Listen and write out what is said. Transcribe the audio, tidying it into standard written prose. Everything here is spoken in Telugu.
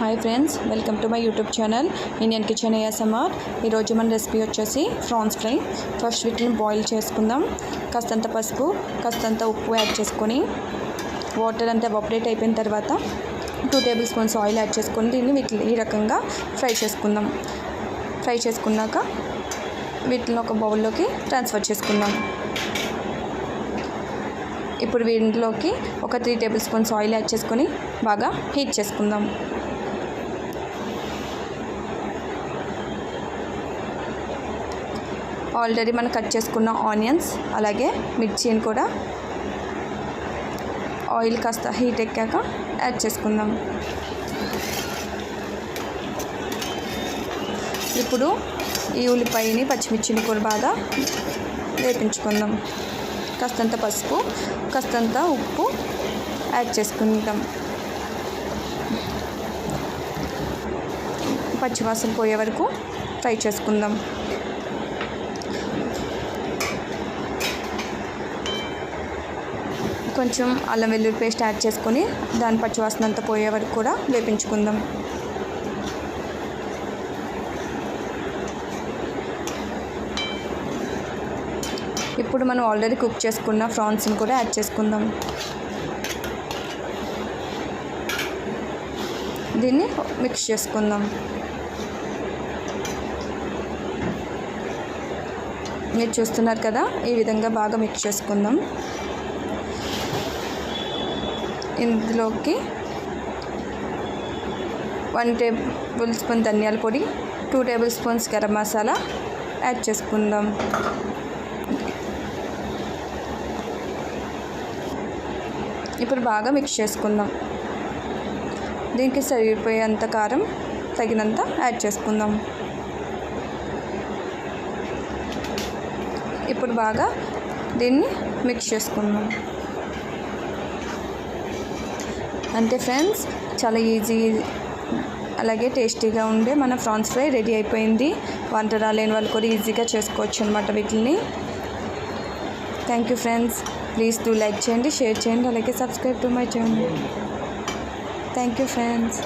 Hi friends, welcome to my YouTube channel Indian kitchen ASMR. ఈరోజు మన రెసిపీ వచ్చేసి ప్రాన్స్ ఫ్రై. ఫస్ట్ వీటిని బాయిల్ చేసుకుందాం. కాస్తంత పసుపు, కాస్తంత ఉప్పు యాడ్ చేసుకొని వాటర్ అంతా ఎవాపరేట్ అయిపోయిన తర్వాత 2 టేబుల్ స్పూన్స్ ఆయిల్ యాడ్ చేసుకొని దీన్ని ఈ రకంగా ఫ్రై చేసుకుందాం. ఫ్రై చేసుకున్నాక వీటిని ఒక బౌల్లోకి ట్రాన్స్ఫర్ చేసుకుందాం. ఇప్పుడు వీటిలోకి ఒక 3 టేబుల్ స్పూన్స్ ఆయిల్ యాడ్ చేసుకొని బాగా హీట్ చేసుకుందాం. ఆల్రెడీ మనం కట్ చేసుకున్న ఆనియన్స్ అలాగే మిర్చిని కూడా ఆయిల్ కాస్త హీట్ ఎక్కాక యాడ్ చేసుకుందాం. ఇప్పుడు ఈ ఉల్లిపాయని పచ్చిమిర్చిని కూడా బాగా వేపించుకుందాం. కాస్తంత పసుపు, కాస్తంత ఉప్పు యాడ్ చేసుకుందాం. పచ్చివాసన పోయే వరకు ఫ్రై చేసుకుందాం. కొంచెం అల్లం వెల్లుల్లి పేస్ట్ యాడ్ చేసుకొని దాని పచ్చివాసన అంతా పోయే వరకు కూడా వేపించుకుందాం. ఇప్పుడు మనం ఆల్రెడీ కుక్ చేసుకున్న ప్రాన్స్ని కూడా యాడ్ చేసుకుందాం. దీన్ని మిక్స్ చేసుకుందాం. మీరు చూస్తున్నారు కదా, ఈ విధంగా బాగా మిక్స్ చేసుకుందాం. ఇందులోకి 1 టేబుల్ స్పూన్ ధనియాల పొడి, 2 table spoons garam masala add చేసుకుందాం. ఇప్పుడు బాగా మిక్స్ చేసుకుందాం. దీనికి సరిపోయేంత కారం తగినంత యాడ్ చేసుకుందాం. ఇప్పుడు బాగా దీన్ని మిక్స్ చేసుకుందాం. అంతే ఫ్రెండ్స్, చాలా ఈజీ అలాగే టేస్టీగా ఉండే మన ప్రాన్స్ ఫ్రై రెడీ అయిపోయింది. వంట రాలేని వాళ్ళు కూడా ఈజీగా చేసుకోవచ్చు అన్నమాట వీటిని. Thank you friends. Please do like చేయండి, షేర్ చేయండి, అలాగే subscribe to my channel. Thank you friends.